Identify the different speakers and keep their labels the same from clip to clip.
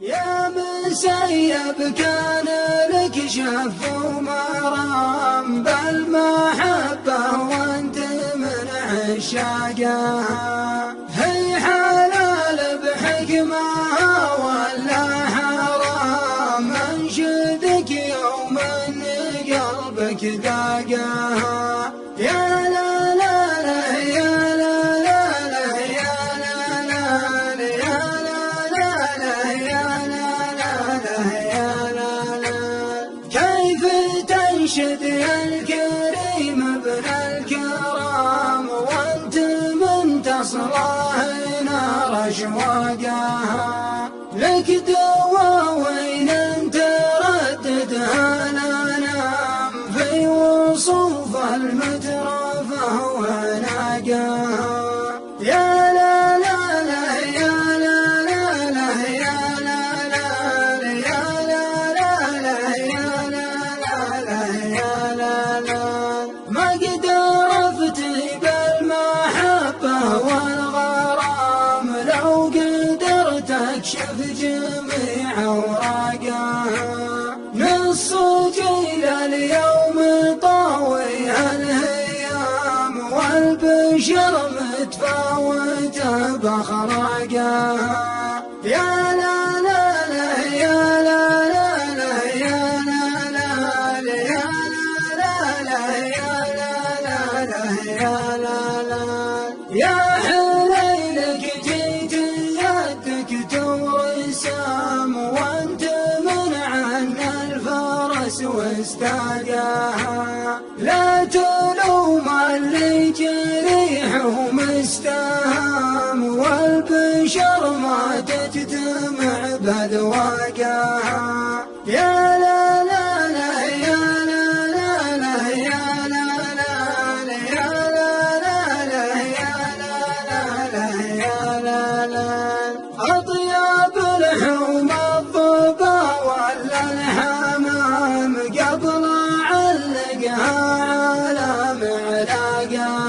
Speaker 1: يا مسيب كان لك شف ومرام بالمحبة وانت من عشاقها، هي حلال بحكمها ولا حرام، انشدك يوم ان قلبك ذاقها. يا لا لا لا يا لا لا لا يا لا لا لا يا لا لا لا يا لا لا لا يا لا لا. كيف تنشد يا الكريم ابن الكرام وانت من تصلح نار اشواقها، لك دواوين ترددها الانام في وصوف المترفه وناقها. يا لا لا لا يا لا لا لا يا لا لا يا لا لا لا يا لا لا يا لا لا. ما قد عرفتي بالمحبة والغرام، لو قدرت اكشف جميع اوراقها، نص جيل اليوم طاويها الهيام والبشر متفاوته باخراقها. يا لا لا لا يا لا لا لا يا لا لا يا لا لا يا لا لا يا لا لا. يا حليلك جيت يدك تورسام وانت منع الفرس واستاقاها، لا تلوم اللي جريح ومستهام والبشر ما تجتمع بذواقها. يا لا لا لا يا لا لا لا يا لا لا يا لا لا لا يا لا لا يا لا لا. أطيب الحوم الضبا ولا الحمام قبل علقها على معلاقها،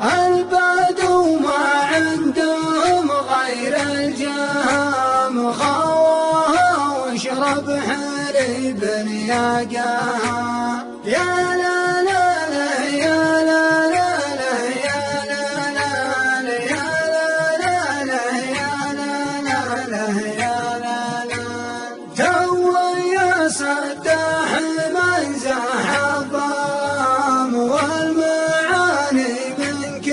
Speaker 1: البدو ما عندهم غير الجهام خواها واشرب حليب نياقها. يا لا لا لا يا لا لا لا يا لا لا يا لا لا لا يا لا لا يا لا لا. توي يا صداح من زاح الظلام والمعاني منك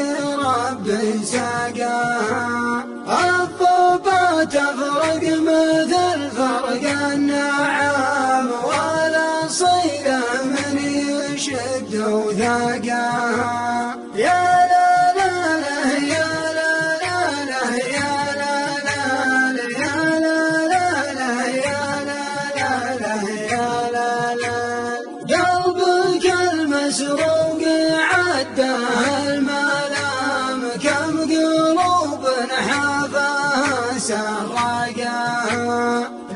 Speaker 1: رب ساقاها، الضبا تفرق مثل فرق النعام والاصيله من يشد وثاقاها. يا لا لا لا يا لا لا لا يا لا لا يا لا لا لا يا لا لا يا لا لا. قلبك المسروق عداه الملام كم قلوب حافاها سراقاها،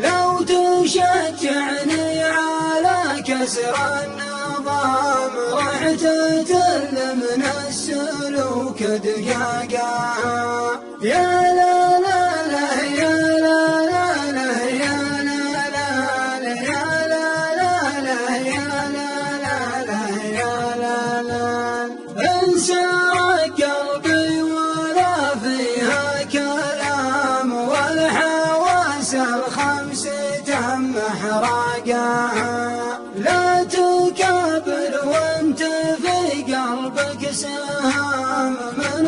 Speaker 1: لو تشجعني على كسر النظام رحت تل من السلوك دقاقاها. يا لا لا لا يا لا لا لا يا لا لا يا لا لا لا يا لا لا يا لا لا. انسرق قلبي ولا فيها كلام والحواس الخمس تم احراقها، لا تكابر وانت في قلبك سهام من